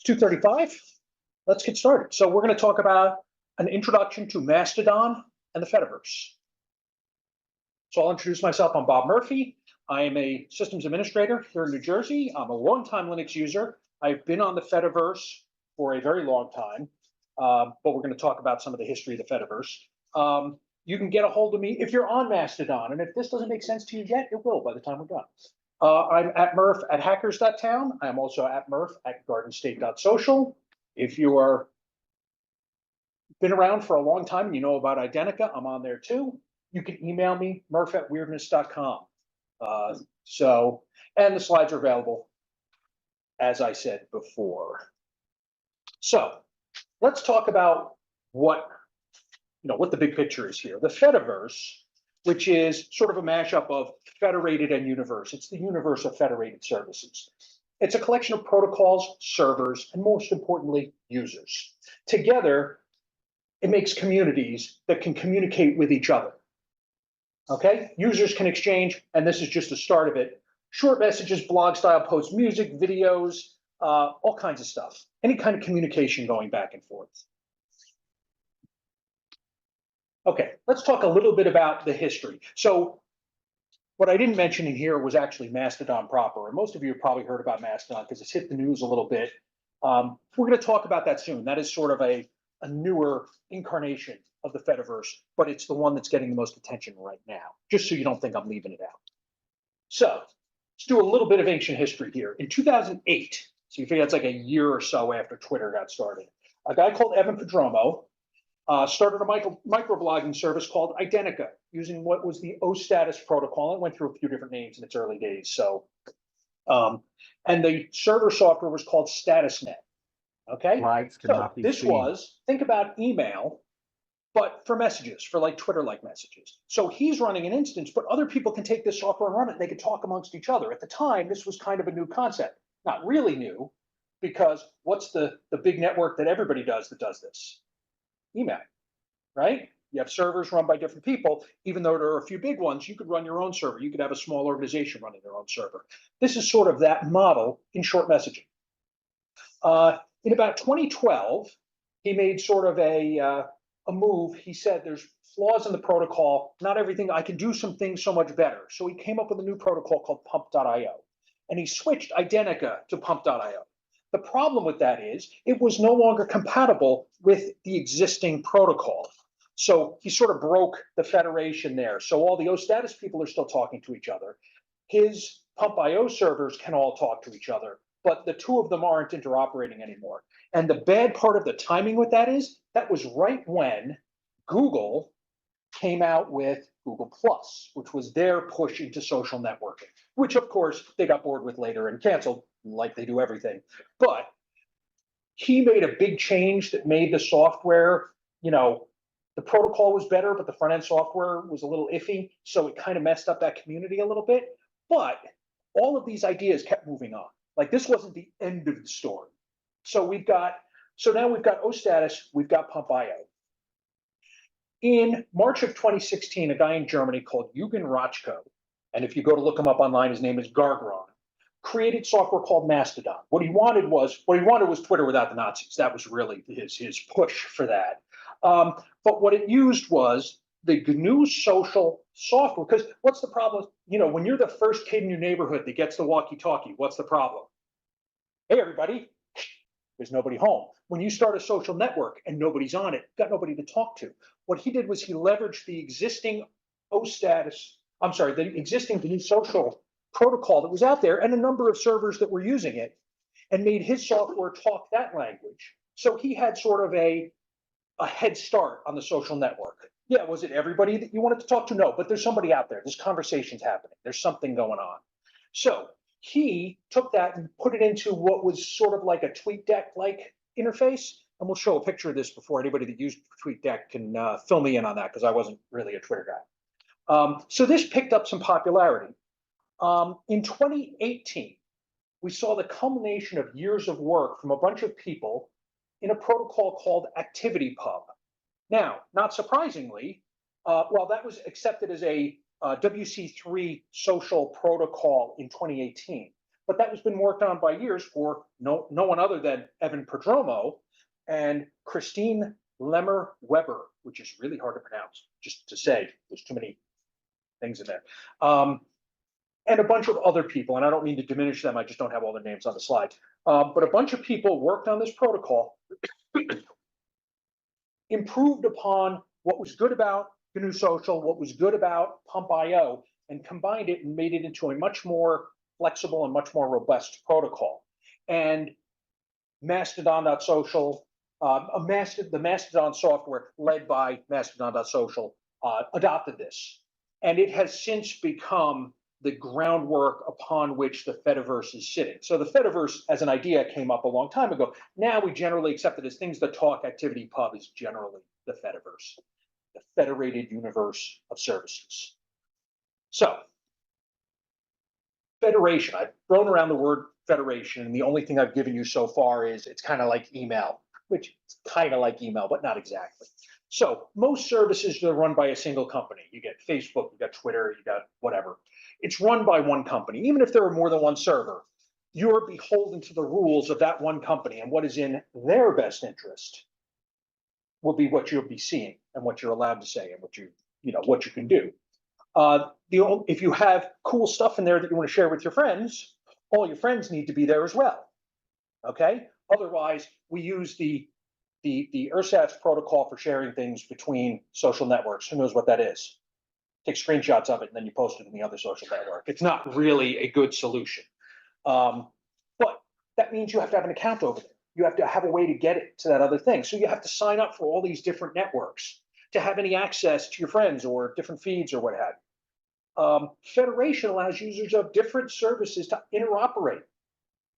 2:35. Let's get started. So we're going to talk about an introduction to Mastodon and the Fediverse. So I'll introduce myself. I'm Bob Murphy. I am a systems administrator here in New Jersey. I'm a longtime Linux user. I've been on the Fediverse for a very long time, but we're going to talk about some of the history of the Fediverse. You can get a hold of me if you're on Mastodon, and if this doesn't make sense to you yet, it will by the time we're done. I'm at Murph at hackers.town. I'm also at Murph at gardenstate.social. If you are been around for a long time and you know about Identica, I'm on there too. You can email me, murph@weirdness.com. And the slides are available, as I said before. So let's talk about what the big picture is here. The Fediverse, which is sort of a mashup of federated and universe. It's the universe of federated services. It's a collection of protocols, servers, and most importantly, users. Together, it makes communities that can communicate with each other. Okay, users can exchange, and this is just the start of it, short messages, blog style posts, music, videos, all kinds of stuff. Any kind of communication going back and forth. Okay, let's talk a little bit about the history. So what I didn't mention in here was actually Mastodon proper, and most of you have probably heard about Mastodon because it's hit the news a little bit. We're going to talk about that soon. That is sort of a newer incarnation of the Fediverse, but it's the one that's getting the most attention right now, just so you don't think I'm leaving it out. So let's do a little bit of ancient history here. In 2008, so you figure that's like a year or so after Twitter got started, a guy called Evan Prodromou started a microblogging service called Identica, using what was the O-status protocol. It went through a few different names in its early days. So, and the server software was called StatusNet. Okay, so this was, think about email, but for messages, for like Twitter-like messages. So he's running an instance, but other people can take this software and run it. And they could talk amongst each other. At the time, this was kind of a new concept. Not really new, because what's the big network that everybody does that does this? Email, right? You have servers run by different people. Even though there are a few big ones, you could run your own server. You could have a small organization running their own server. This is sort of that model in short messaging. In about 2012, he made sort of a move. He said there's flaws in the protocol. Not everything, I can do some things so much better. So he came up with a new protocol called pump.io. And he switched Identica to pump.io. The problem with that is it was no longer compatible with the existing protocol. So he sort of broke the federation there. So all the O-status people are still talking to each other. His pump.io servers can all talk to each other, but the two of them aren't interoperating anymore. And the bad part of the timing with that is that was right when Google came out with Google+, which was their push into social networking, which of course they got bored with later and canceled, like they do everything. But he made a big change that made the software, the protocol was better, but the front end software was a little iffy. So it kind of messed up that community a little bit. But all of these ideas kept moving on. Like this wasn't the end of the story. So now we've got O-status, we've got pump.io. In March of 2016, a guy in Germany called Eugen Rochko, and if you go to look him up online, his name is Gargron, created software called Mastodon. What he wanted was Twitter without the Nazis. That was really his push for that. But what it used was the GNU social software. Because what's the problem? When you're the first kid in your neighborhood that gets the walkie-talkie, what's the problem? Hey, everybody, there's nobody home. When you start a social network and nobody's on it, you've got nobody to talk to. What he did was he leveraged the existing the existing GNU social protocol that was out there and a number of servers that were using it and made his software talk that language. So he had sort of a head start on the social network. Yeah, was it everybody that you wanted to talk to? No, but there's somebody out there. There's conversations happening. There's something going on. So he took that and put it into what was sort of like a TweetDeck-like interface. And we'll show a picture of this before anybody that used TweetDeck can fill me in on that because I wasn't really a Twitter guy. So this picked up some popularity. In 2018, we saw the culmination of years of work from a bunch of people in a protocol called ActivityPub. Now, not surprisingly, while that was accepted as a WC3 social protocol in 2018, but that has been worked on by years for no one other than Evan Prodromo and Christine Lemmer Weber, which is really hard to pronounce, just to say, there's too many things in there. And a bunch of other people, and I don't mean to diminish them, I just don't have all their names on the slide. But a bunch of people worked on this protocol, improved upon what was good about GNU Social, what was good about Pump.io, and combined it and made it into a much more flexible and much more robust protocol. And Mastodon.social, the Mastodon software led by Mastodon.social adopted this. And it has since become the groundwork upon which the Fediverse is sitting. So the Fediverse as an idea came up a long time ago. Now we generally accept it as things that talk. Activity Pub is generally the Fediverse, the federated universe of services. So federation, I've thrown around the word federation, and the only thing I've given you so far is it's kind of like email, which is kind of like email, but not exactly. So most services are run by a single company. You get Facebook, you got Twitter, you got whatever. It's run by one company. Even if there are more than one server, you're beholden to the rules of that one company, and what is in their best interest will be what you'll be seeing and what you're allowed to say and what you can do. If you have cool stuff in there that you want to share with your friends, all your friends need to be there as well. Okay? Otherwise, we use the ersatz protocol for sharing things between social networks. Who knows what that is? Take screenshots of it and then you post it in the other social network. It's not really a good solution. But that means you have to have an account over there. You have to have a way to get it to that other thing. So you have to sign up for all these different networks to have any access to your friends or different feeds or what have you. Federation allows users of different services to interoperate.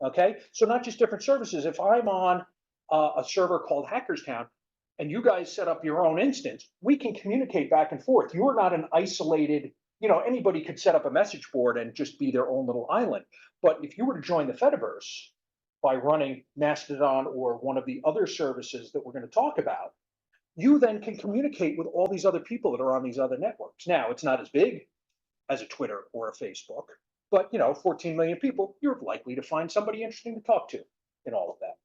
Okay, so not just different services. If I'm on a server called Hackerstown and you guys set up your own instance, we can communicate back and forth. You're not an isolated, anybody could set up a message board and just be their own little island. But if you were to join the Fediverse by running Mastodon or one of the other services that we're going to talk about, you then can communicate with all these other people that are on these other networks. Now, it's not as big as a Twitter or a Facebook, but 14 million people, you're likely to find somebody interesting to talk to in all of that.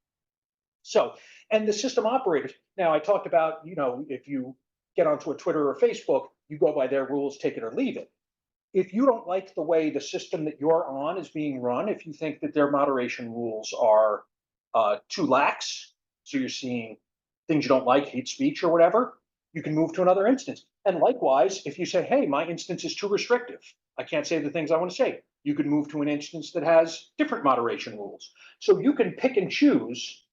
So, and the system operators, now I talked about, if you get onto a Twitter or Facebook, you go by their rules, take it or leave it. If you don't like the way the system that you're on is being run, if you think that their moderation rules are too lax, so you're seeing things you don't like, hate speech or whatever, you can move to another instance. And likewise, if you say, hey, my instance is too restrictive, I can't say the things I want to say, you can move to an instance that has different moderation rules. So you can pick and choose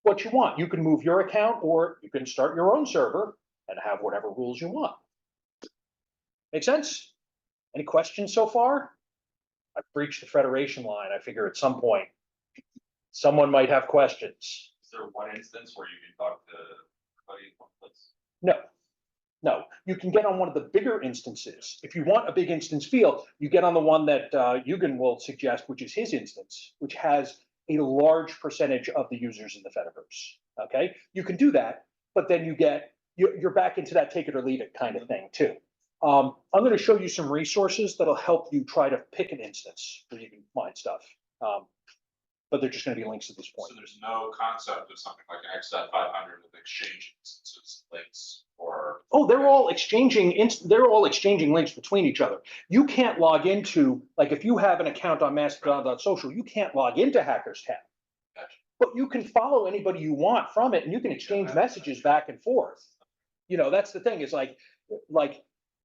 what you want. You can move your account or you can start your own server and have whatever rules you want. Make sense? Any questions so far? I've breached the federation line. I figure at some point someone might have questions. Is there one instance where you can talk to everybody at one place? No, you can get on one of the bigger instances. If you want a big instance feel, you get on the one that Eugen will suggest, which is his instance, which has a large percentage of the users in the Fediverse. Okay, you can do that, but then you're back into that take it or leave it kind of thing too. I'm going to show you some resources that'll help you try to pick an instance where you can find stuff. But they're just going to be links at this point. So there's no concept of something like XF500 of exchange instances, links, or they're all exchanging links between each other. You can't log into, like if you have an account on Mastodon.social, you can't log into Hackerstown. Gotcha. But you can follow anybody you want from it, and you can exchange messages back and forth. That's the thing. Is like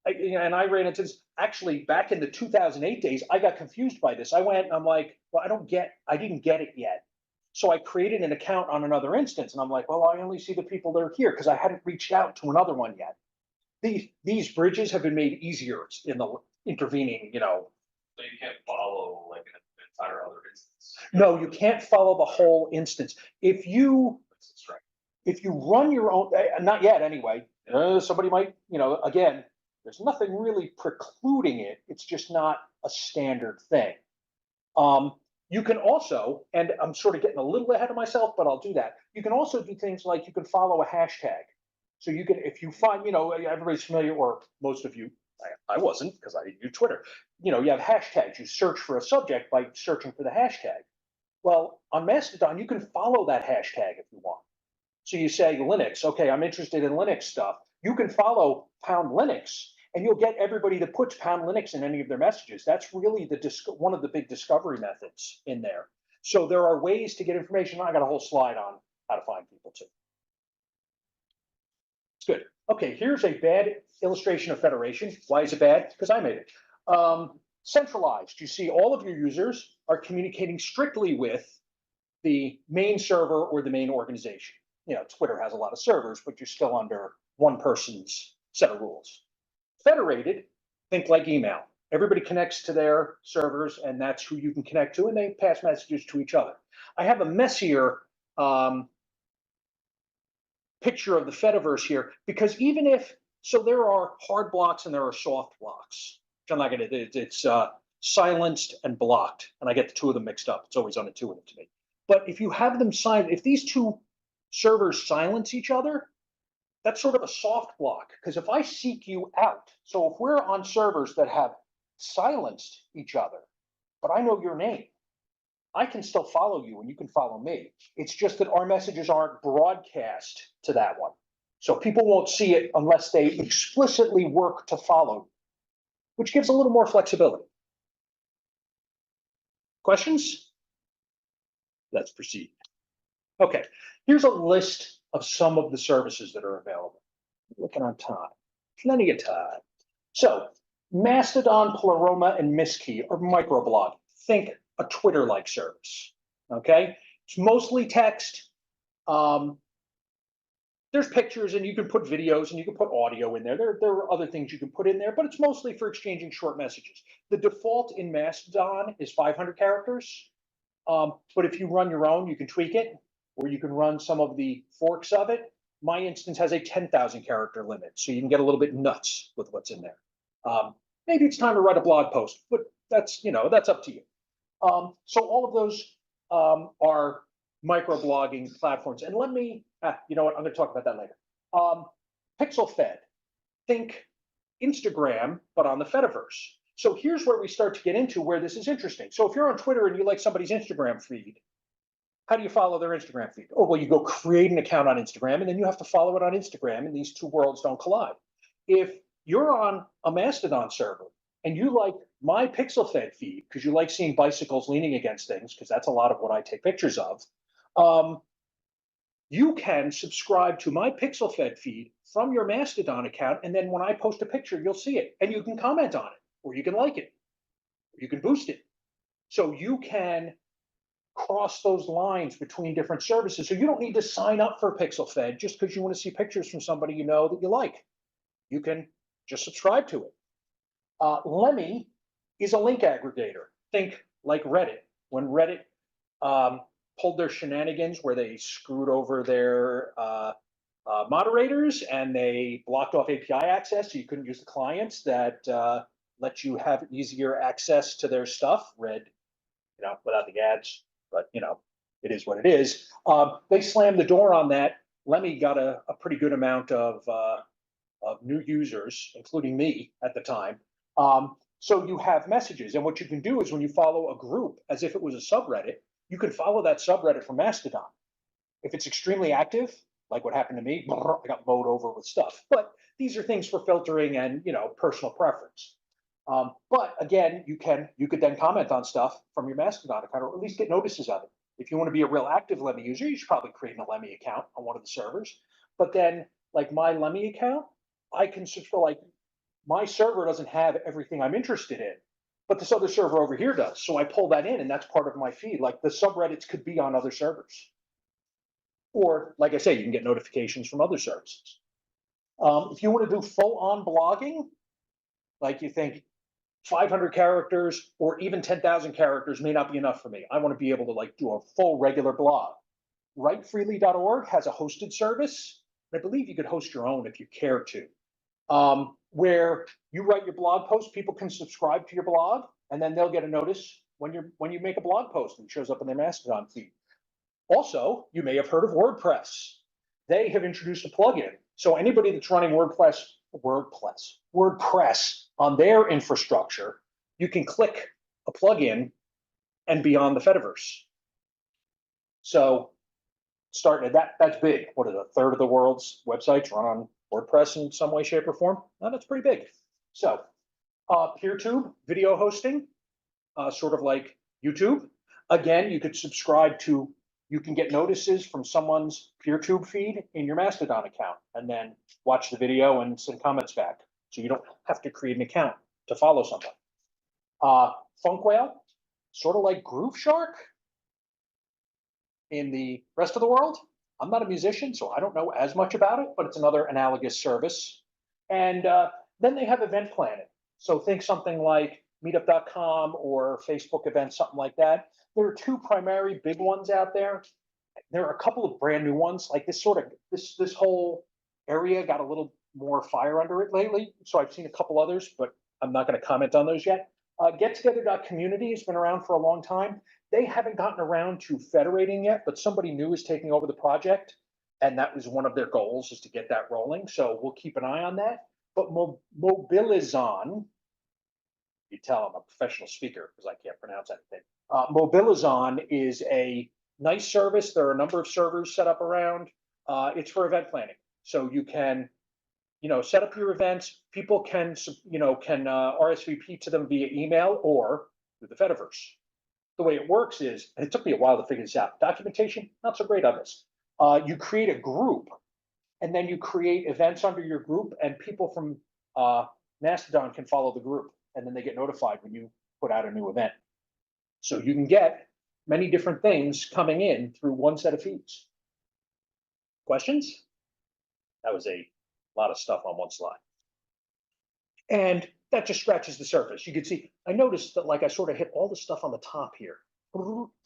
and I ran into this actually back in the 2008 days. I got confused by this. I went, I'm like, well, I didn't get it yet. So I created an account on another instance, and I'm like, well, I only see the people that are here because I hadn't reached out to another one yet. These bridges have been made easier in the intervening, So you can't follow like an entire other instance. No, you can't follow the whole instance. If you run your own, not yet anyway. Somebody might, again. There's nothing really precluding it. It's just not a standard thing. You can also, and I'm sort of getting a little ahead of myself, but I'll do that. You can also do things like you can follow a hashtag. So you can, if you find, everybody's familiar, or most of you I wasn't, because I didn't use Twitter. You know, you have hashtags. You search for a subject by searching for the hashtag. Well, on Mastodon, you can follow that hashtag if you want. So you say Linux, okay, I'm interested in Linux stuff. You can follow pound Linux, and you'll get everybody that puts pound Linux in any of their messages. That's really one of the big discovery methods in there. So there are ways to get information. I got a whole slide on how to find people too. It's good. Okay, here's a bad illustration of federation. Why is it bad? Because I made it. Centralized. You see all of your users are communicating strictly with the main server or the main organization. You know, Twitter has a lot of servers, but you're still under one person's set of rules. Federated, think like email. Everybody connects to their servers, and that's who you can connect to, and they pass messages to each other. I have a messier picture of the Fediverse here, because even if, so there are hard blocks and there are soft blocks. I'm not gonna, it's silenced and blocked, and I get the two of them mixed up. It's always unintuitive to me. But if you have them signed, if these two servers silence each other, that's sort of a soft block, because if I seek you out, so if we're on servers that have silenced each other, but I know your name, I can still follow you and you can follow me. It's just that our messages aren't broadcast to that one. So people won't see it unless they explicitly work to follow, which gives a little more flexibility. Questions? Let's proceed. Okay, here's a list of some of the services that are available. Looking on time, plenty of time. So Mastodon, Pleroma, and Miskey are microblog. Think a Twitter-like service, okay? It's mostly text. There's pictures, and you can put videos, and you can put audio in there. There are other things you can put in there, but it's mostly for exchanging short messages. The default in Mastodon is 500 characters, but if you run your own, you can tweak it, or you can run some of the forks of it. My instance has a 10,000 character limit, so you can get a little bit nuts with what's in there. Maybe it's time to write a blog post, but that's, you know, that's up to you. So all of those are microblogging platforms. And let me, you know what, I'm going to talk about that later. PixelFed, think Instagram, but on the Fediverse. So here's where we start to get into where this is interesting. So if you're on Twitter and you like somebody's Instagram feed, how do you follow their Instagram feed? Oh, well, you go create an account on Instagram, and then you have to follow it on Instagram, and these two worlds don't collide. If you're on a Mastodon server and you like my PixelFed feed because you like seeing bicycles leaning against things, because that's a lot of what I take pictures of, you can subscribe to my PixelFed feed from your Mastodon account, and then when I post a picture, you'll see it, and you can comment on it, or you can like it, or you can boost it. So you can cross those lines between different services. So you don't need to sign up for PixelFed just because you want to see pictures from somebody you know that you like. You can just subscribe to it. Lemmy is a link aggregator. Think like Reddit. When Reddit pulled their shenanigans where they screwed over their moderators and they blocked off API access so you couldn't use the clients that let you have easier access to their stuff, read, you know, without the ads, but you know, it is what it is. They slammed the door on that. Lemmy got a pretty good amount of new users, including me at the time. So you have messages, and what you can do is when you follow a group as if it was a subreddit, you can follow that subreddit from Mastodon. If it's extremely active, like what happened to me, I got mowed over with stuff. But these are things for filtering and, you know, personal preference. But again, you could then comment on stuff from your Mastodon account, or at least get notices of it. If you want to be a real active Lemmy user, you should probably create a Lemmy account on one of the servers. But then, like my Lemmy account, I can like my server doesn't have everything I'm interested in, but this other server over here does. So I pull that in, and that's part of my feed. Like the subreddits could be on other servers. Or, like I say, you can get notifications from other services. If you want to do full-on blogging, like you think 500 characters or even 10,000 characters may not be enough for me. I want to be able to like do a full regular blog. WriteFreely.org has a hosted service. I believe you could host your own if you care to, where you write your blog post, people can subscribe to your blog, and then they'll get a notice when you make a blog post and it shows up in their Mastodon feed. Also, you may have heard of WordPress. They have introduced a plugin. So anybody that's running WordPress on their infrastructure, you can click a plugin and be on the Fediverse. So starting at that's big. What is a third of the world's websites run on WordPress in some way, shape, or form? Now that's pretty big. So PeerTube, video hosting, sort of like YouTube. Again, you could subscribe to, you can get notices from someone's PeerTube feed in your Mastodon account and then watch the video and send comments back. So you don't have to create an account to follow someone. Funkwhale, sort of like Grooveshark in the rest of the world. I'm not a musician, so I don't know as much about it, but it's another analogous service. And then they have event planning. So think something like meetup.com or Facebook events, something like that. There are two primary big ones out there. There are a couple of brand new ones, like this whole area got a little more fire under it lately. So I've seen a couple others, but I'm not going to comment on those yet. Gettogether.community has been around for a long time. They haven't gotten around to federating yet, but somebody new is taking over the project. And that was one of their goals, is to get that rolling. So we'll keep an eye on that. But Mobilizon, you tell I'm a professional speaker because I can't pronounce anything. Mobilizon is a nice service. There are a number of servers set up around. It's for event planning. So you can, set up your events. People can, RSVP to them via email or through the Fediverse. The way it works is, and it took me a while to figure this out, documentation, not so great on this. You create a group and then you create events under your group, and people from Mastodon can follow the group, and then they get notified when you put out a new event. So you can get many different things coming in through one set of feeds. Questions? That was a lot of stuff on one slide. And that just scratches the surface. You can see, I noticed that I sort of hit all the stuff on the top here,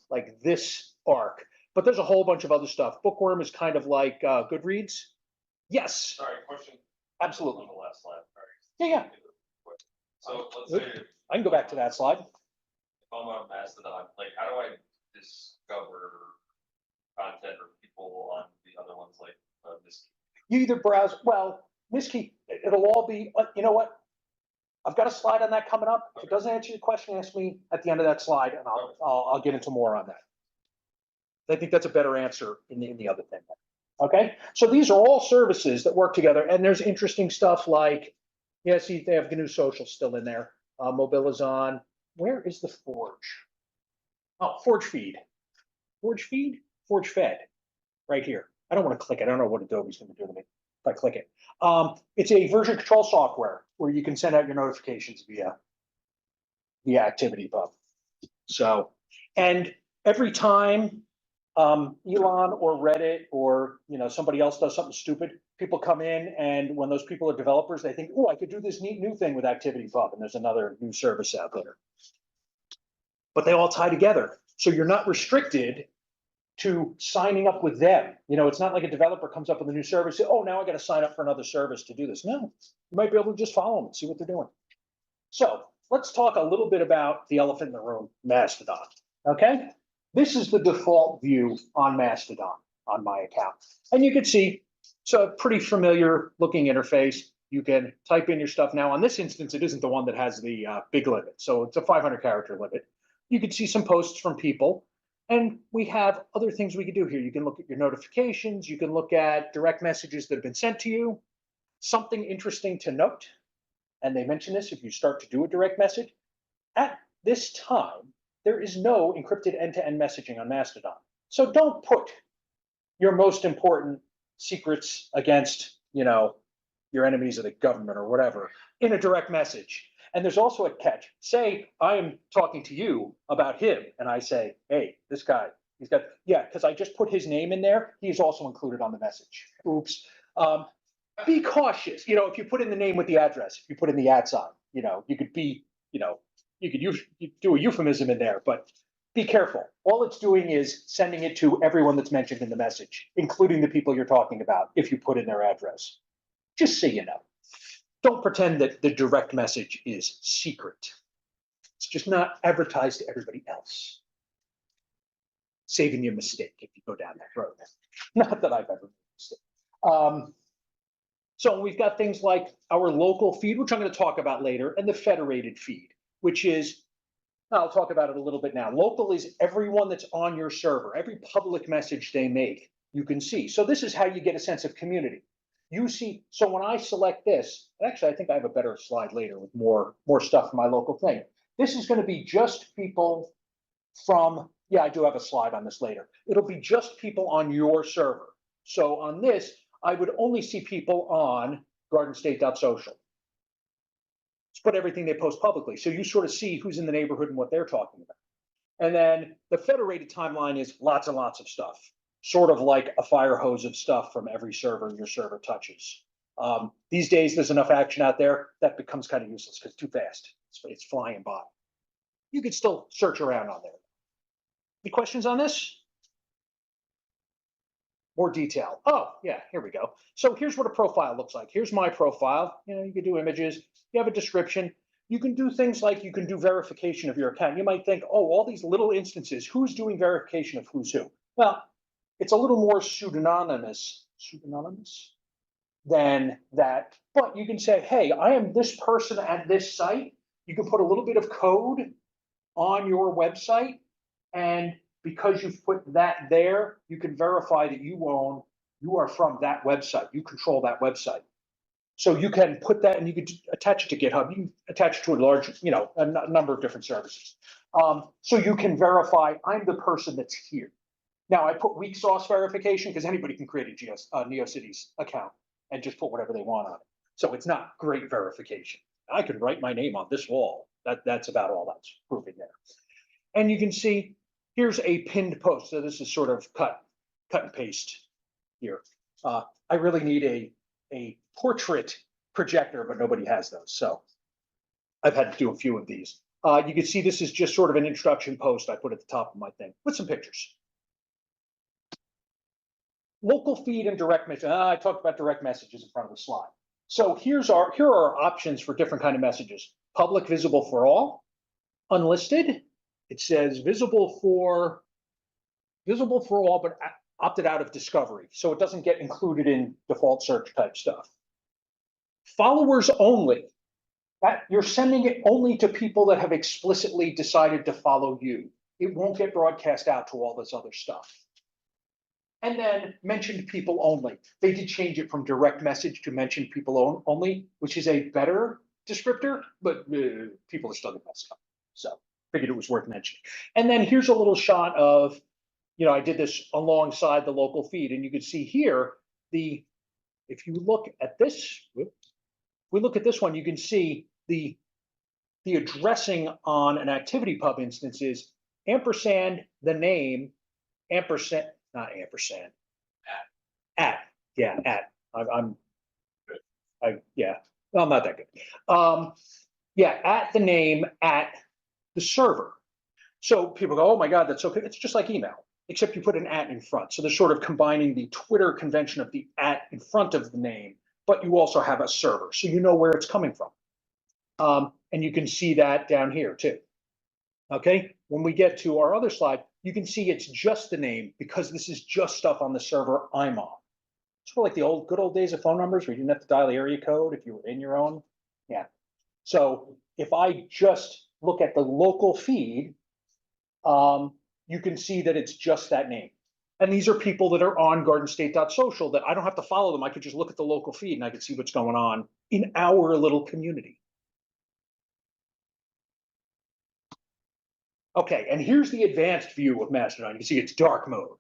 like this arc, but there's a whole bunch of other stuff. Bookworm is kind of like Goodreads. Yes. Sorry, question. Absolutely. On the last slide. Yeah. So let's say if I can go back to that slide. I'm on Mastodon, how do I discover content or people on the other ones like this? You either browse, Miski, it'll all be, you know what? I've got a slide on that coming up. If it doesn't answer your question, ask me at the end of that slide, and I'll get into more on that. I think that's a better answer in the other thing. Okay, so these are all services that work together, and there's interesting stuff like, see, they have GNU Social still in there. Mobilizon. Where is the Forge? Oh, Forge Feed. Forge Feed? Forge Fed. Right here. I don't want to click it. I don't know what Adobe's going to do to me if I click it. It's a version control software where you can send out your notifications via ActivityPub. So, and every time Elon or Reddit or somebody else does something stupid, people come in, and when those people are developers, they think, oh, I could do this neat new thing with ActivityPub, and there's another new service out there. But they all tie together. So you're not restricted to signing up with them. It's not like a developer comes up with a new service, say, oh, now I got to sign up for another service to do this. No, you might be able to just follow them and see what they're doing. So let's talk a little bit about the elephant in the room, Mastodon. Okay, this is the default view on Mastodon on my account. And you can see it's a pretty familiar looking interface. You can type in your stuff. Now on this instance, it isn't the one that has the big limit. So it's a 500 character limit. You can see some posts from people. And we have other things we can do here. You can look at your notifications. You can look at direct messages that have been sent to you. Something interesting to note, and they mention this if you start to do a direct message, at this time, there is no encrypted end-to-end messaging on Mastodon. So don't put your most important secrets against, your enemies of the government or whatever in a direct message. And there's also a catch. Say I am talking to you about him, and I say, hey, this guy, because I just put his name in there. He's also included on the message. Oops. Be cautious. If you put in the name with the address, if you put in the @ sign, you could be, you could do a euphemism in there, but be careful. All it's doing is sending it to everyone that's mentioned in the message, including the people you're talking about, if you put in their address. Just so you know. Don't pretend that the direct message is secret. It's just not advertised to everybody else. Saving you a mistake if you go down that road. Not that I've ever made a mistake. So we've got things like our local feed, which I'm going to talk about later, and the federated feed, which is, I'll talk about it a little bit now. Local is everyone that's on your server, every public message they make, you can see. So this is how you get a sense of community. You see, so when I select this, actually, I think I have a better slide later with more stuff from my local thing. This is going to be just people from, yeah, I do have a slide on this later. It'll be just people on your server. So on this, I would only see people on gardenstate.social. Let's put everything they post publicly. So you sort of see who's in the neighborhood and what they're talking about. And then the federated timeline is lots and lots of stuff, sort of like a fire hose of stuff from every server your server touches. These days, there's enough action out there that becomes kind of useless because it's too fast. It's flying by. You could still search around on there. Any questions on this? More detail. Oh, yeah, here we go. So here's what a profile looks like. Here's my profile. You know, you can do images. You have a description. You can do things like you can do verification of your account. You might think, oh, all these little instances, who's doing verification of who's who? Well, it's a little more pseudonymous than that. But you can say, hey, I am this person at this site. You can put a little bit of code on your website, and because you've put that there, you can verify that you are from that website. You control that website. So you can put that and you can attach it to GitHub. You can attach it to a large, you know, a number of different services. So you can verify I'm the person that's here. Now I put weak sauce verification because anybody can create a NeoCities account and just put whatever they want on it. So it's not great verification. I can write my name on this wall. That's about all that's proving there. And you can see here's a pinned post. So this is sort of cut and paste here. I really need a portrait projector, but nobody has those. So I've had to do a few of these. You can see this is just sort of an introduction post I put at the top of my thing with some pictures. Local feed and direct message. I talked about direct messages in front of the slide. So here are our options for different kind of messages. Public, visible for all, unlisted. It says visible for all, but opted out of discovery. So it doesn't get included in default search type stuff. Followers only. That you're sending it only to people that have explicitly decided to follow you. It won't get broadcast out to all this other stuff. And then mentioned people only. They did change it from direct message to mentioned people only, which is a better descriptor, but people are still gonna mess up. So figured it was worth mentioning. And then here's a little shot of, you know, I did this alongside the local feed, and you can see here if you look at this, we look at this one, you can see the addressing on an ActivityPub instance is ampersand the name ampersand, not ampersand, at I'm not that good. At the name at the server. So people go, oh my God, that's okay. It's just like email, except you put an at in front. So they're sort of combining the Twitter convention of the at in front of the name, but you also have a server, so you know where it's coming from. And you can see that down here too. Okay, when we get to our other slide, you can see it's just the name because this is just stuff on the server I'm on. It's sort of like the good old days of phone numbers where you didn't have to dial the area code if you were in your own. Yeah. So if I just look at the local feed, you can see that it's just that name. And these are people that are on gardenstate.social that I don't have to follow them. I could just look at the local feed and I could see what's going on in our little community. Okay, and here's the advanced view of Mastodon. You can see it's dark mode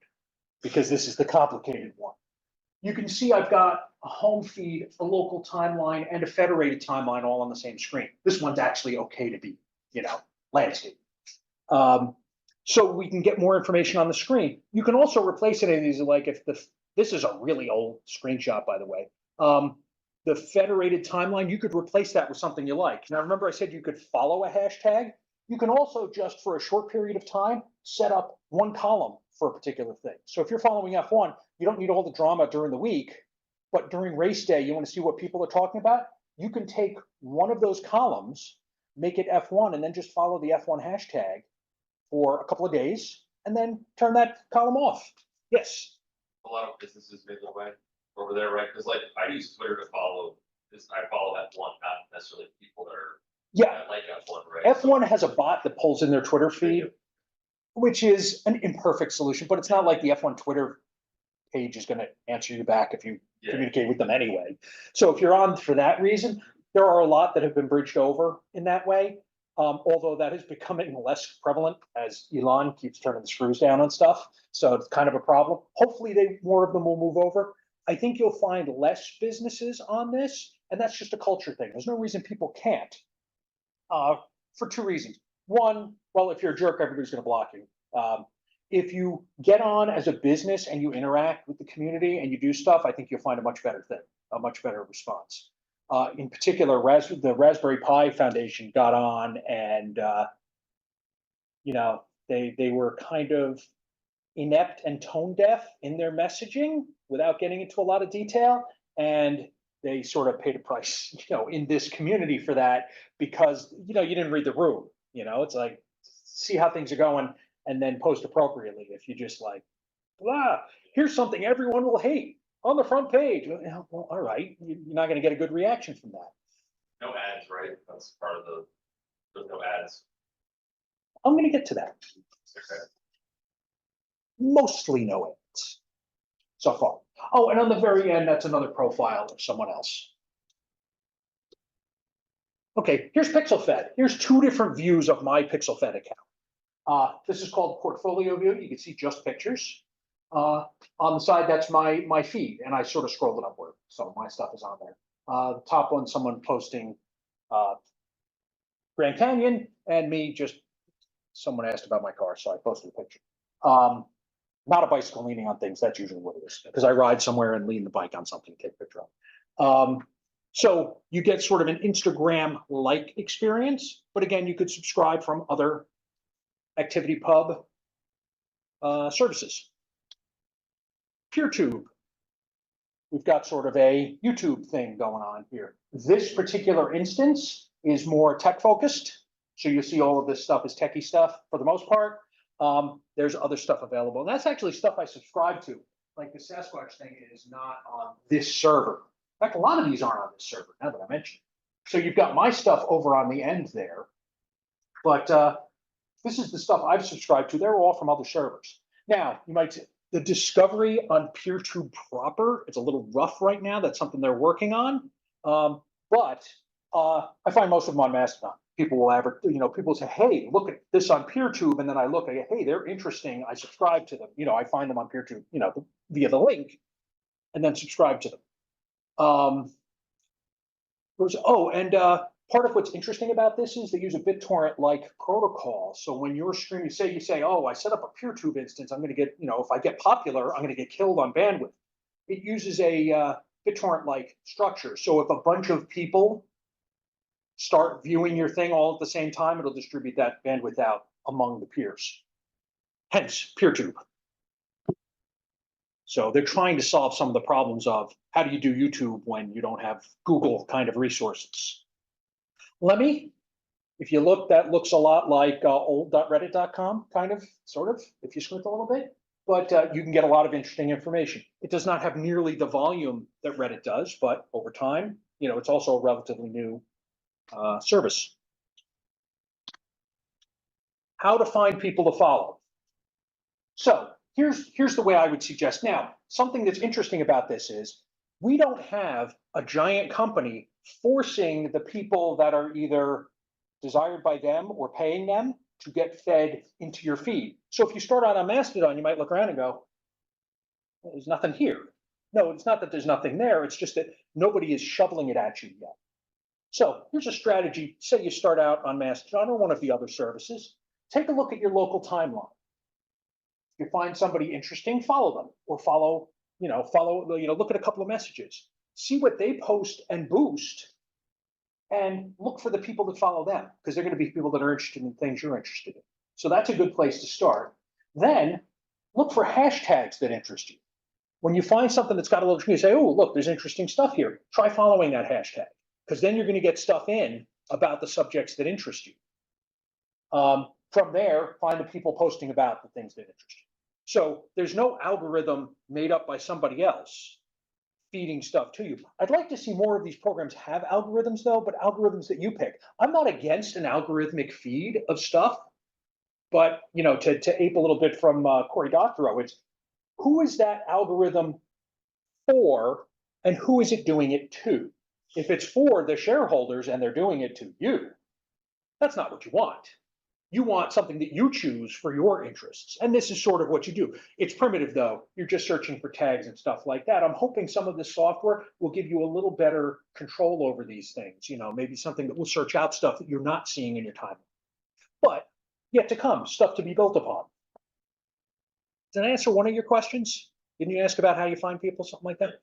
because this is the complicated one. You can see I've got a home feed, a local timeline, and a federated timeline all on the same screen. This one's actually okay to be, you know, landscape. So we can get more information on the screen. You can also replace any of these, like if this is a really old screenshot, by the way. The federated timeline, you could replace that with something you like. Now, remember I said you could follow a hashtag? You can also just for a short period of time, set up one column for a particular thing. So if you're following F1, you don't need all the drama during the week, but during race day, you want to see what people are talking about. You can take one of those columns, make it F1, and then just follow the F1 hashtag for a couple of days, and then turn that column off. Yes. A lot of businesses made their way over there, right? Because like I use Twitter to follow, I follow F1, not necessarily people that are Yeah, that like F1, right? F1 has a bot that pulls in their Twitter feed, which is an imperfect solution, but it's not like the F1 Twitter page is going to answer you back if you Yeah. communicate with them anyway. So if you're on for that reason, there are a lot that have been bridged over in that way. Although that is becoming less prevalent as Elon keeps turning the screws down on stuff. So it's kind of a problem. Hopefully more of them will move over. I think you'll find less businesses on this, and that's just a culture thing. There's no reason people can't, for two reasons. One, well, if you're a jerk, everybody's going to block you. If you get on as a business and you interact with the community and you do stuff, I think you'll find a much better thing, a much better response. In particular, the Raspberry Pi Foundation got on and, they were kind of inept and tone deaf in their messaging without getting into a lot of detail. And they sort of paid a price, in this community for that because, you didn't read the room. It's like, see how things are going and then post appropriately. If you just like, here's something everyone will hate on the front page. Well, all right, you're not going to get a good reaction from that. No ads, right? That's part of there's no ads. I'm going to get to that. Okay. Mostly no ads so far. Oh, and on the very end, that's another profile of someone else. Okay, here's PixelFed. Here's two different views of my PixelFed account. This is called Portfolio View. You can see just pictures. On the side, that's my feed, and I sort of scrolled it upward, so my stuff is on there. The top one, someone posting Grand Canyon, and me someone asked about my car, so I posted a picture. Not a bicycle leaning on things, that's usually what it is, because I ride somewhere and lean the bike on something to take a picture of. So you get sort of an Instagram-like experience, but again, you could subscribe from other ActivityPub services. PeerTube. We've got sort of a YouTube thing going on here. This particular instance is more tech focused. So you see all of this stuff is techie stuff for the most part. There's other stuff available. And that's actually stuff I subscribe to. Like the Sasquatch thing is not on this server. In fact, a lot of these aren't on this server, now that I mention it. So you've got my stuff over on the end there. But this is the stuff I've subscribed to. They're all from other servers. Now, you might say, the discovery on PeerTube proper, it's a little rough right now. That's something they're working on. But I find most of them on Mastodon. People will people say, hey, look at this on PeerTube. And then I look at, hey, they're interesting. I subscribe to them. I find them on PeerTube, via the link and then subscribe to them. Part of what's interesting about this is they use a BitTorrent-like protocol. So when you're streaming, you say, oh, I set up a PeerTube instance, I'm going to get, if I get popular, I'm going to get killed on bandwidth. It uses a BitTorrent-like structure. So if a bunch of people start viewing your thing all at the same time, it'll distribute that bandwidth out among the peers. Hence, PeerTube. So they're trying to solve some of the problems of how do you do YouTube when you don't have Google kind of resources. Lemmy, if you look, that looks a lot like old.reddit.com, kind of, sort of, if you squint a little bit. But you can get a lot of interesting information. It does not have nearly the volume that Reddit does, but over time, it's also a relatively new service. How to find people to follow. So here's the way I would suggest. Now, something that's interesting about this is we don't have a giant company forcing the people that are either desired by them or paying them to get fed into your feed. So if you start out on Mastodon, you might look around and go, well, there's nothing here. No, it's not that there's nothing there. It's just that nobody is shoveling it at you yet. So here's a strategy. Say you start out on Mastodon or one of the other services. Take a look at your local timeline. If you find somebody interesting, follow them, or look at a couple of messages. See what they post and boost, and look for the people that follow them, because they're going to be people that are interested in things you're interested in. So that's a good place to start. Then look for hashtags that interest you. When you find something that's got a little, you say, oh, look, there's interesting stuff here. Try following that hashtag, because then you're going to get stuff in about the subjects that interest you. From there, find the people posting about the things that interest you. So there's no algorithm made up by somebody else feeding stuff to you. I'd like to see more of these programs have algorithms though, but algorithms that you pick. I'm not against an algorithmic feed of stuff, but to ape a little bit from Cory Doctorow, it's who is that algorithm for and who is it doing it to? If it's for the shareholders and they're doing it to you, that's not what you want. You want something that you choose for your interests. And this is sort of what you do. It's primitive though. You're just searching for tags and stuff like that. I'm hoping some of this software will give you a little better control over these things. Maybe something that will search out stuff that you're not seeing in your timeline. But yet to come, stuff to be built upon. Did I answer one of your questions? Didn't you ask about how you find people, something like that?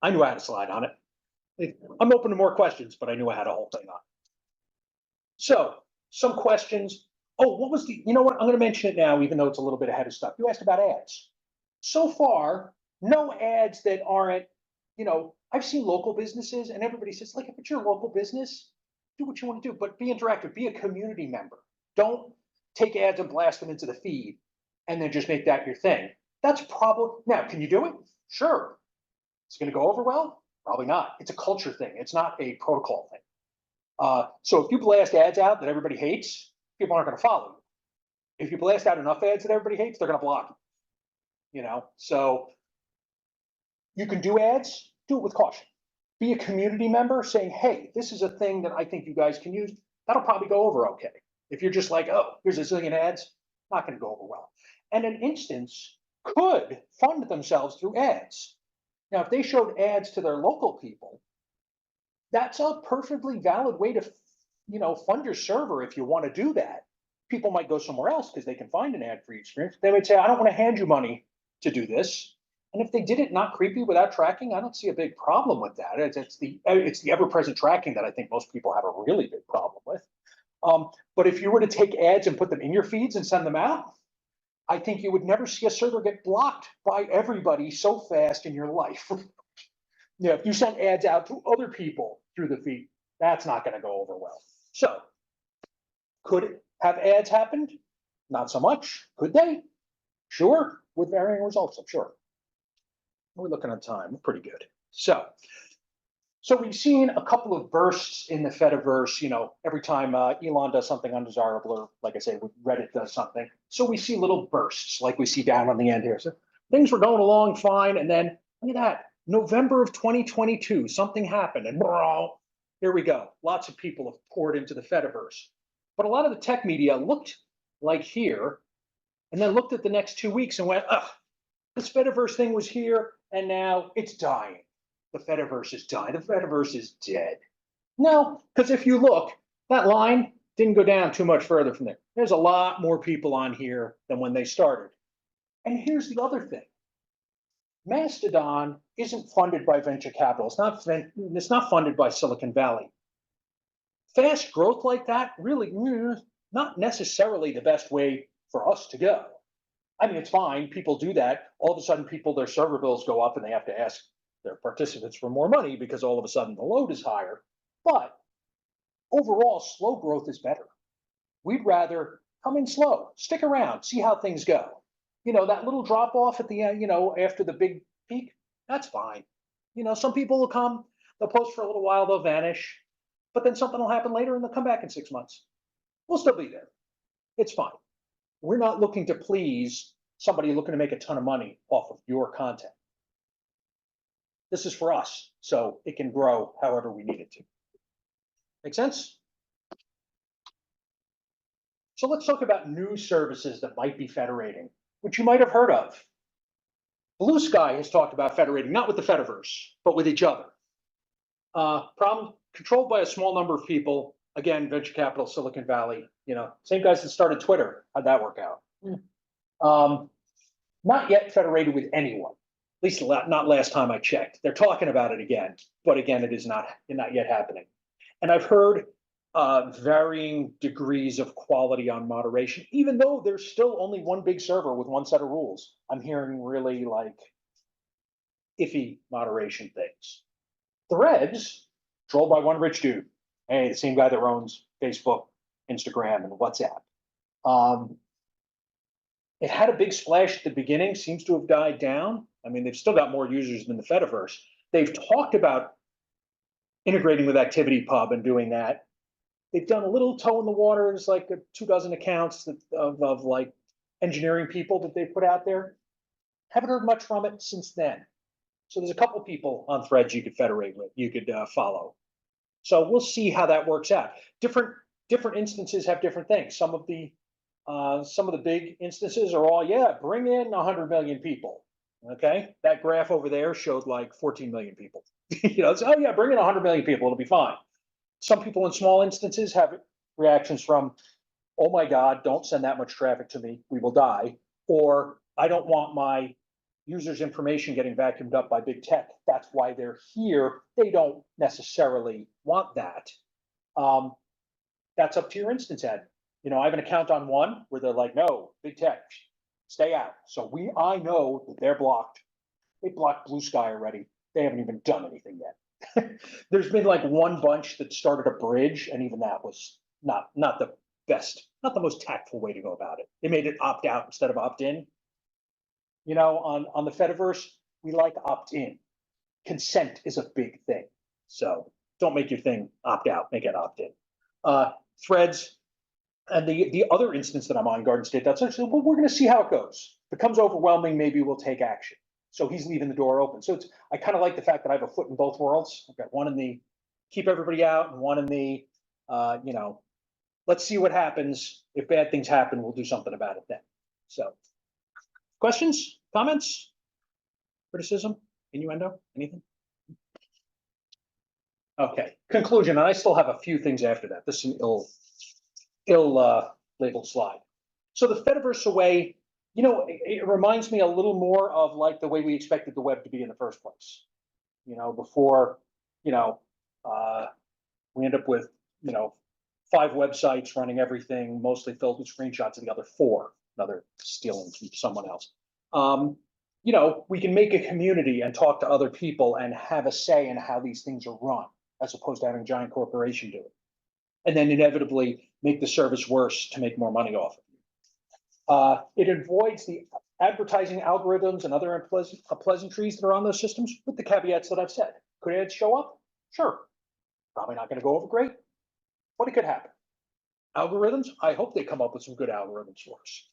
I knew I had a slide on it. I'm open to more questions, but I knew I had a whole thing on. So, some questions. Oh, what was you know what? I'm going to mention it now, even though it's a little bit ahead of stuff. You asked about ads. So far, no ads that aren't, I've seen local businesses and everybody says, like, if it's your local business, do what you want to do, but be interactive, be a community member. Don't take ads and blast them into the feed and then just make that your thing. That's probably, now, can you do it? Sure. It's going to go over well? Probably not. It's a culture thing. It's not a protocol thing. So if you blast ads out that everybody hates, people aren't going to follow you. If you blast out enough ads that everybody hates, they're going to block you. So you can do ads, do it with caution. Be a community member saying, hey, this is a thing that I think you guys can use. That'll probably go over okay. If you're just like, oh, here's a zillion ads, not going to go over well. And an instance could fund themselves through ads. Now, if they showed ads to their local people, that's a perfectly valid way to, fund your server if you want to do that. People might go somewhere else because they can find an ad-free experience. They might say, I don't want to hand you money to do this. And if they did it not creepy without tracking, I don't see a big problem with that. It's the ever-present tracking that I think most people have a really big problem with. But if you were to take ads and put them in your feeds and send them out, I think you would never see a server get blocked by everybody so fast in your life. If you send ads out to other people through the feed, that's not going to go over well. So, could it have ads happened? Not so much. Could they? Sure, with varying results, I'm sure. We're looking at time. We're pretty good. So we've seen a couple of bursts in the Fediverse. Every time Elon does something undesirable, or like I say, Reddit does something. So we see little bursts, like we see down on the end here. So things were going along fine, and then look at that. November of 2022, something happened, and here we go. Lots of people have poured into the Fediverse. But a lot of the tech media looked like here, and then looked at the next 2 weeks and went, this Fediverse thing was here, and now it's dying. The Fediverse is dying. The Fediverse is dead. No, because if you look, that line didn't go down too much further from there. There's a lot more people on here than when they started. And here's the other thing. Mastodon isn't funded by venture capital. It's not funded by Silicon Valley. Fast growth like that, really, not necessarily the best way for us to go. I mean, it's fine. People do that. All of a sudden, their server bills go up and they have to ask their participants for more money because all of a sudden the load is higher. But overall, slow growth is better. We'd rather come in slow, stick around, see how things go. That little drop off at the end, after the big peak, that's fine. Some people will come, they'll post for a little while, they'll vanish, but then something will happen later and they'll come back in 6 months. We'll still be there. It's fine. We're not looking to please somebody looking to make a ton of money off of your content. This is for us, so it can grow however we need it to. Make sense? So let's talk about new services that might be federating, which you might have heard of. Blue Sky has talked about federating, not with the Fediverse, but with each other. Problem controlled by a small number of people. Again, venture capital, Silicon Valley, same guys that started Twitter. How'd that work out? Not yet federated with anyone, at least not last time I checked. They're talking about it again, but again, it is not yet happening. And I've heard varying degrees of quality on moderation, even though there's still only one big server with one set of rules. I'm hearing really iffy moderation things. Threads, controlled by one rich dude. Hey, the same guy that owns Facebook, Instagram, and WhatsApp. It had a big splash at the beginning, seems to have died down. I mean, they've still got more users than the Fediverse, They've talked about integrating with ActivityPub and doing that. They've done a little toe in the water. There's like 24 accounts of like engineering people that they put out there. Haven't heard much from it since then. So there's a couple people on threads you could federate with, you could follow. So we'll see how that works out. Different instances have different things. Some of the big instances are all, yeah, bring in 100 million people. Okay, that graph over there showed like 14 million people. You know, it's, oh yeah, bring in 100 million people, it'll be fine. Some people in small instances have reactions from, oh my God, don't send that much traffic to me, we will die. Or I don't want my users' information getting vacuumed up by big tech. That's why they're here. They don't necessarily want that. That's up to your instance admin. You know, I have an account on one where they're like, no, big tech, stay out. So I know that they're blocked. They blocked Blue Sky already. They haven't even done anything yet. There's been like one bunch that started a bridge, and even that was not the best, not the most tactful way to go about it. They made it opt out instead of opt in. You know, on the Fediverse, we like opt in. Consent is a big thing. So don't make your thing opt out, make it opt in. Threads, and the other instance that I'm on, Garden State, that's actually, well, we're going to see how it goes. If it becomes overwhelming, maybe we'll take action. So he's leaving the door open. So I kind of like the fact that I have a foot in both worlds. I've got one in the keep everybody out and one in the, you know, let's see what happens. If bad things happen, we'll do something about it then. So questions, comments, criticism, innuendo, anything? Okay, conclusion, and I still have a few things after that. This is an ill labeled slide. So the Fediverse away, you know, it reminds me a little more of like the way we expected the web to be in the first place. You know, before, you know, we end up with, you know, 5 websites running everything, mostly filled with screenshots of the other 4, another stealing from someone else. You know, we can make a community and talk to other people and have a say in how these things are run, as opposed to having a giant corporation do it. And then inevitably make the service worse to make more money off of it. It avoids the advertising algorithms and other pleasantries that are on those systems, with the caveats that I've said. Could ads show up? Sure. Probably not going to go over great, but it could happen. Algorithms, I hope they come up with some good algorithms for us.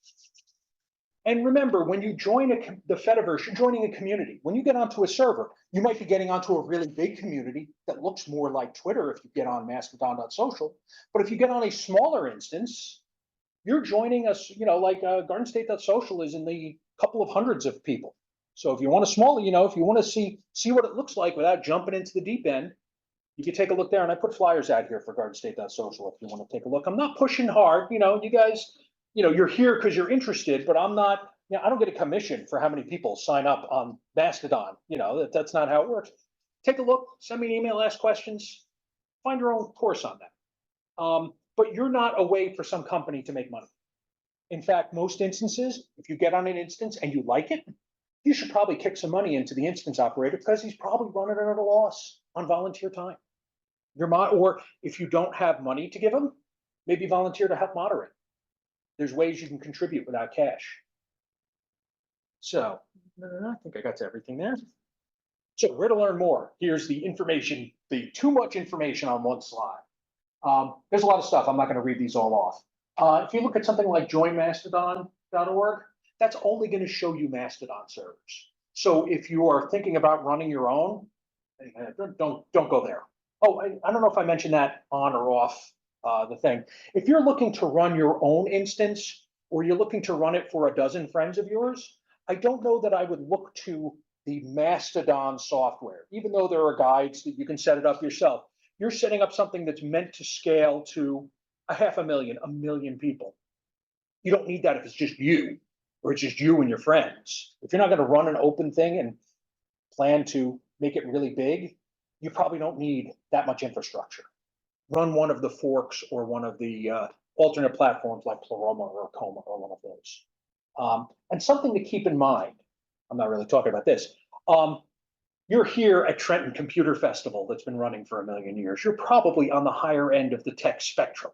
And remember, when you join the Fediverse, you're joining a community. When you get onto a server, you might be getting onto a really big community that looks more like Twitter if you get on Mastodon.social. But if you get on a smaller instance, you're joining us, you know, like Garden State.social is in the couple of hundreds of people. So if you want a smaller, you know, if you want to see what it looks like without jumping into the deep end, you can take a look there. And I put flyers out here for Garden State.social if you want to take a look. I'm not pushing hard, you know, you guys, you know, you're here because you're interested, but I'm not, you know, I don't get a commission for how many people sign up on Mastodon. You know, that's not how it works. Take a look, send me an email, ask questions, find your own course on that. But you're not a way for some company to make money. In fact, most instances, if you get on an instance and you like it, you should probably kick some money into the instance operator because he's probably running it at a loss on volunteer time. Or if you don't have money to give him, maybe volunteer to help moderate. There's ways you can contribute without cash. So I think I got to everything there. So where to learn more? Here's the information, the too much information on one slide. There's a lot of stuff. I'm not going to read these all off. If you look at something like joinmastodon.org, that's only going to show you Mastodon servers. So if you are thinking about running your own, don't go there. Oh, I don't know if I mentioned that on or off the thing. If you're looking to run your own instance, or you're looking to run it for a dozen friends of yours, I don't know that I would look to the Mastodon software, even though there are guides that you can set it up yourself. You're setting up something that's meant to scale to 500,000, 1 million people. You don't need that if it's just you, or it's just you and your friends. If you're not going to run an open thing and plan to make it really big, you probably don't need that much infrastructure. Run one of the forks or one of the alternate platforms like Pleroma or Coma or one of those. And something to keep in mind, I'm not really talking about this. You're here at Trenton Computer Festival that's been running for 1 million years. You're probably on the higher end of the tech spectrum,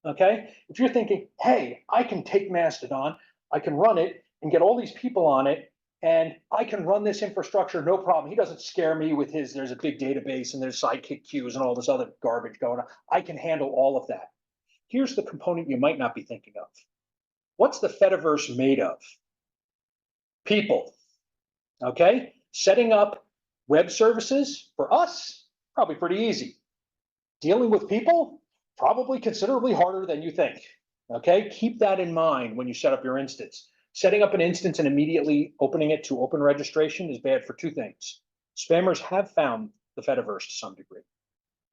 okay? If you're thinking, hey, I can take Mastodon, I can run it and get all these people on it and I can run this infrastructure, no problem. He doesn't scare me with his, there's a big database and there's sidekick queues and all this other garbage going on. I can handle all of that. Here's the component you might not be thinking of. What's the Fediverse made of? People, okay? Setting up web services for us, probably pretty easy. Dealing with people, probably considerably harder than you think, okay? Keep that in mind when you set up your instance. Setting up an instance and immediately opening it to open registration is bad for two things. Spammers have found the Fediverse to some degree.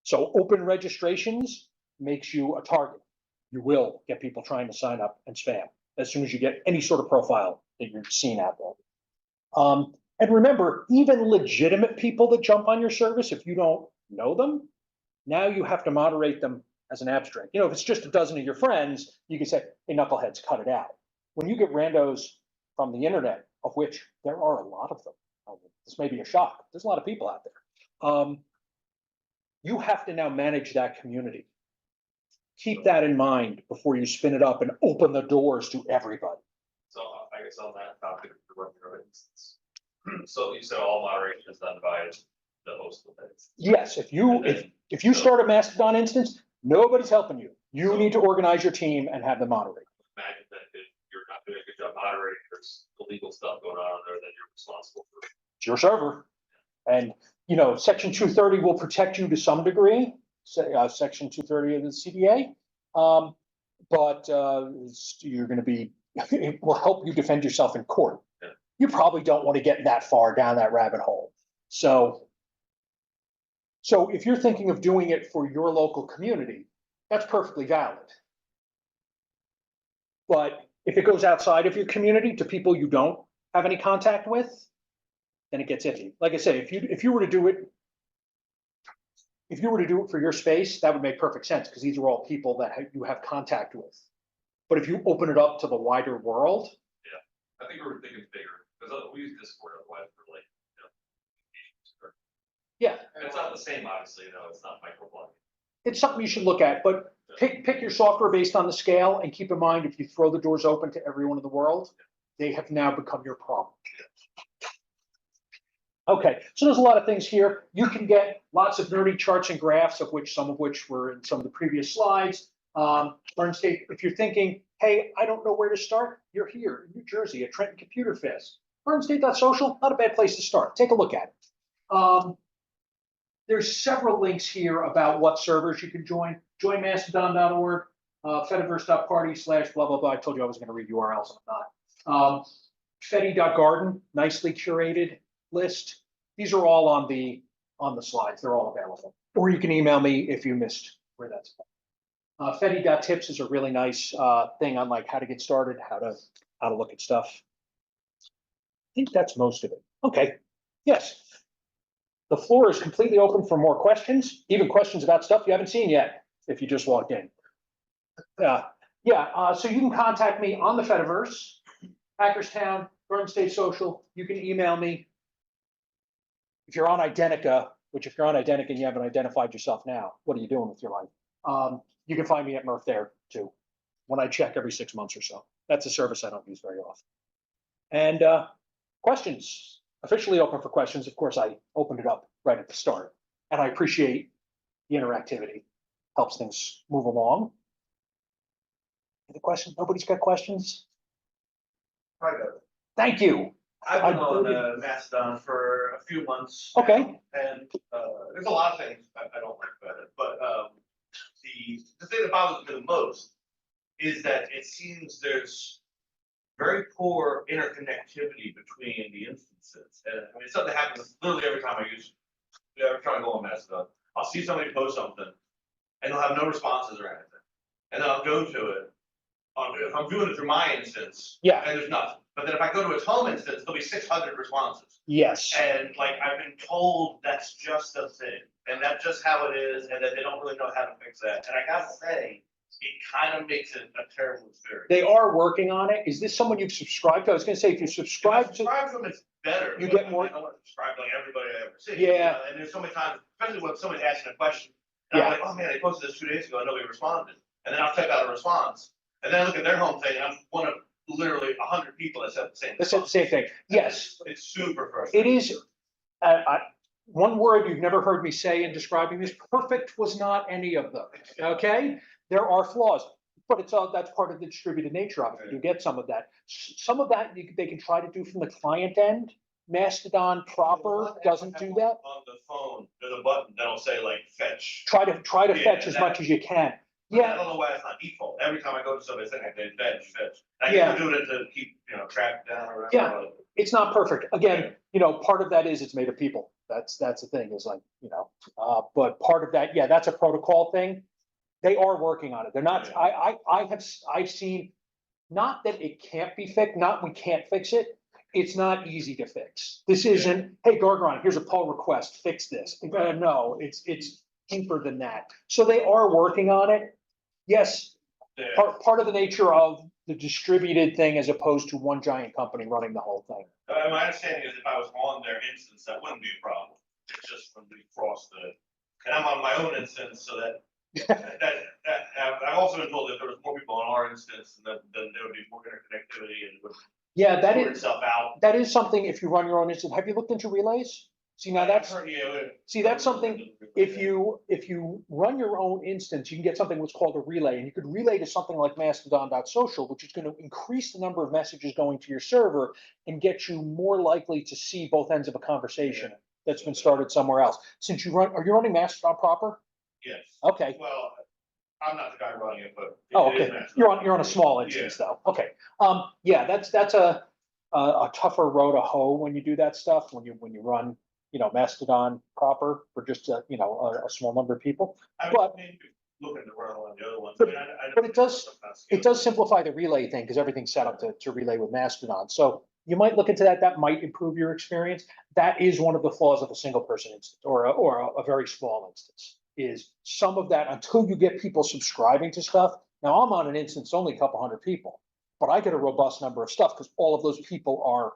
So open registrations makes you a target. You will get people trying to sign up and spam as soon as you get any sort of profile that you're seen out there. And remember, even legitimate people that jump on your service, if you don't know them, now you have to moderate them as an abstract. You know, if it's just a dozen of your friends, you can say, hey, knuckleheads, cut it out. When you get randos from the internet, of which there are a lot of them, this may be a shock, there's a lot of people out there. You have to now manage that community. Keep that in mind before you spin it up and open the doors to everybody. So I guess on that topic, for run your instance. So you said all moderation is done by the host of it. Yes, if you start a Mastodon instance, nobody's helping you. You need to organize your team and have them moderate. Imagine that if you're not doing a good job moderating, there's illegal stuff going on there that you're responsible for. It's your server. And, you know, Section 230 will protect you to some degree, Section 230 of the CDA. But you're going to be, it will help you defend yourself in court. Yeah. You probably don't want to get that far down that rabbit hole. So if you're thinking of doing it for your local community, that's perfectly valid. But if it goes outside of your community to people you don't have any contact with, then it gets iffy. Like I say, if you were to do it for your space, that would make perfect sense because these are all people that you have contact with. But if you open it up to the wider world, I think we were thinking bigger because we use Discord otherwise for like, yeah, and it's not the same, obviously. You know, it's not microblogging. it's something you should look at. But pick your software based on the scale, and keep in mind if you throw the doors open to everyone in the world, they have now become your problem. Okay, so there's a lot of things here. You can get lots of nerdy charts and graphs, some of which were in some of the previous slides. Learn State, if you're thinking, hey, I don't know where to start, you're here in New Jersey at Trenton Computer Fest. LearnState.social, not a bad place to start. Take a look at it. There's several links here about what servers you can join. Join Mastodon.org, Fediverse.party/blah, blah, blah. I told you I was going to read URLs, I'm not. Fedi.garden, nicely curated list. These are all on the slides. They're all available. Or you can email me if you missed where that's at. Fedi.tips is a really nice thing on like how to get started, how to look at stuff. I think that's most of it. Okay. Yes. The floor is completely open for more questions, even questions about stuff you haven't seen yet, if you just walked in. So you can contact me on the Fediverse, Hackerstown, Garden State Social. You can email me. If you're on Identica, which if you're on Identica and you haven't identified yourself now, what are you doing with your life? You can find me at Murph there too, when I check every 6 months or so. That's a service I don't use very often. And questions, officially open for questions. Of course, I opened it up right at the start, and I appreciate the interactivity. Helps things move along. Any questions? Nobody's got questions? I got it. Thank you. I've been on Mastodon for a few months. Okay. And there's a lot of things I don't like about it, but the thing that bothers me the most is that it seems there's very poor interconnectivity between the instances. And I mean, something that happens literally every time every time I go on Mastodon, I'll see somebody post something and they'll have no responses or anything. And then I'll go to it. If I'm doing it through my instance, and there's nothing. But then if I go to its home instance, there'll be 600 responses. Yes. And like I've been told that's just a thing, and that's just how it is, and that they don't really know how to fix that. And I gotta say, it kind of makes it a terrible experience. They are working on it. Is this someone you've subscribed to? I was going to say, if you subscribe to them, it's better. You get more. I don't want to subscribe to like everybody I ever see. Yeah. And there's so many times, especially when somebody's asking a question, and I'm like, oh man, they posted this 2 days ago, and nobody responded. And then I'll type out a response, and then I look at their home thing, and I'm one of literally 100 people that said the same. They said the same thing. Yes, It's super it frustrating. is. One word you've never heard me say in describing this, perfect was not any of them, okay? There are flaws, but that's part of the distributed nature of it. You get some of that. Some of that they can try to do from the client end. Mastodon proper doesn't do that. On the phone, there's a button that'll say like fetch. Try to Yeah, fetch as much as you can. But I Yeah, don't know why it's not default. Every time I go to somebody, it's like, they fetch. I Yeah. can do it to keep, track down or whatever. Yeah. it's not perfect. Again, part of that is it's made of people. That's the thing is like, but part of that, yeah, that's a protocol thing. They are working on it. They're not, I've seen, not that it can't be fixed, not we can't fix it. It's not easy to fix. This isn't, hey, Gargaron, here's a pull request, fix this. No, it's deeper than that. So they are working on it. Yes, Yeah. part of the nature of the distributed thing as opposed to one giant company running the whole thing. My understanding is if I was on their instance, that wouldn't be a problem. It's just when we cross and I'm on my own instance, so that I've also been told that if there was more people on our instance, then there would be more interconnectivity and it would Yeah, that sort is, itself out. that is something if you run your own instance. Have you looked into relays? See, now that's, that's something, if you run your own instance, you can get something what's called a relay, and you could relay to something like mastodon.social, which is going to increase the number of messages going to your server and get you more likely to see both ends of a conversation that's been started somewhere else. Since are you running Mastodon proper? Yes. Okay. Well, I'm not the guy running it, but. Oh, it is okay. Mastodon. You're on a small instance though. Okay. Yeah, that's a tougher row to hoe when you do that stuff, when you run, Mastodon proper for just a small number of people. I mean, But maybe looking to run on the other ones. But- I mean, I but it does- sometimes, it does simplify the relay thing because everything's set up to relay with Mastodon. So you might look into that. That might improve your experience. That is one of the flaws of a single person instance or a very small instance is some of that until you get people subscribing to stuff. Now I'm on an instance, only a couple hundred people, but I get a robust number of stuff because all of those people are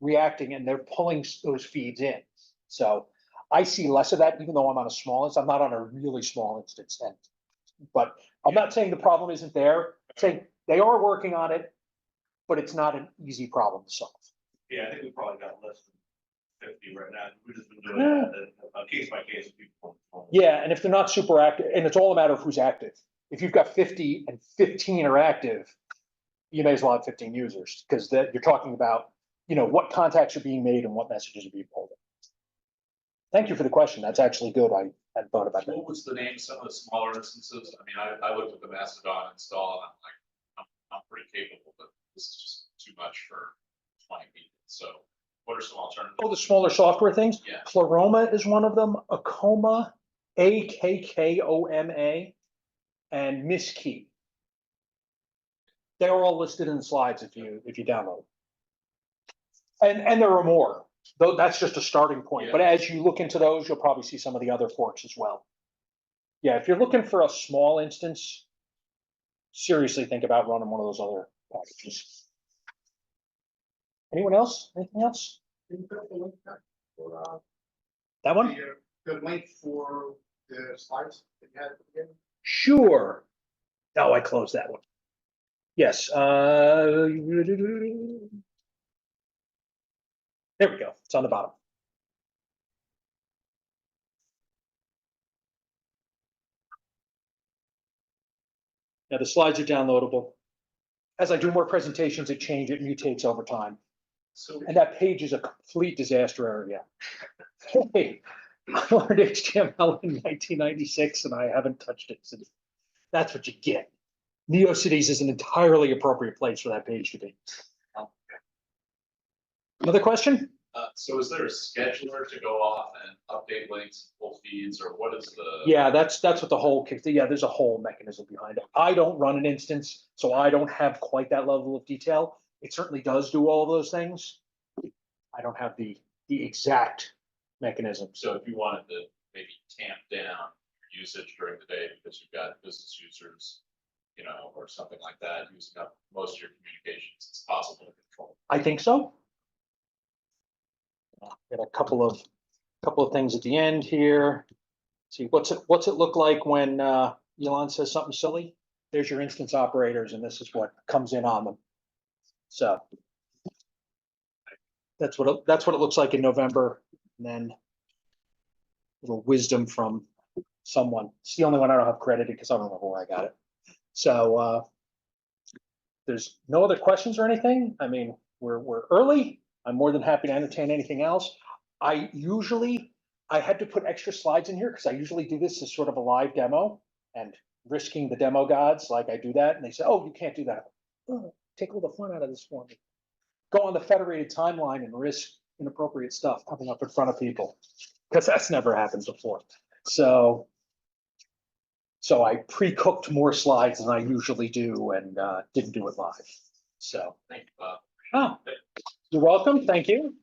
reacting and they're pulling those feeds in. So I see less of that, even though I'm on a small instance. I'm not on a really small instance. But I'm not saying the problem isn't there. I'm saying they are working on it, but it's not an easy problem to solve. Yeah, I think we probably got less than 50 right now. We've just been doing that case by case. People. Yeah, and if they're not super active, and it's all a matter of who's active. If you've got 50 and 15 are active, you may as well have 15 users because you're talking about, what contacts are being made and what messages are being pulled in. Thank you for the question. That's actually good. I hadn't thought about that. What was the name of some of the smaller instances? I mean, I looked at the Mastodon install and I'm pretty capable, but this is just too much for 20 people. So what are some alternatives? Oh, the smaller software things? Yeah. Pleroma is one of them. Akoma, Akkoma, and Miskey. They're all listed in the slides if you download. And there are more. Though that's just a starting point. Yeah. But as you look into those, you'll probably see some of the other forks as well. Yeah, if you're looking for a small instance, seriously think about running one of those other packages. Anyone else? Anything else? That one? The link for the slides that you had again? Sure. Oh, I closed that one. Yes. There we go. It's on the bottom. Now the slides are downloadable. As I do more presentations, it mutates over time. So And that page is a complete disaster area. Hey, I learned HTML in 1996 and I haven't touched it since. That's what you get. NeoCities is an entirely appropriate place for that page to be. Another question? so is there a scheduler to go off and update links, pull feeds, or what is the? Yeah, that's what the whole kick. Yeah, there's a whole mechanism behind it. I don't run an instance, so I don't have quite that level of detail. It certainly does do all of those things. I don't have the exact mechanism. So if you wanted to maybe tamp down your usage during the day because you've got business users, or something like that, using up most of your communications, it's possible to control. I think so. Got a couple of things at the end here. See, what's it look like when Elon says something silly? There's your instance operators, and this is what comes in on them. So that's what it looks like in November, and then a little wisdom from someone. It's the only one I don't have credited because I don't remember where I got it. So there's no other questions or anything. I mean, we're early. I'm more than happy to entertain anything else. I had to put extra slides in here because I usually do this as sort of a live demo and risking the demo gods, like I do that. And they say, oh, you can't do that. Oh, take all the fun out of this for me. Go on the federated timeline and risk inappropriate stuff coming up in front of people because that's never happened before. So I pre-cooked more slides than I usually do and didn't do it live. So Thank you, Bob. oh, you're welcome. Thank you.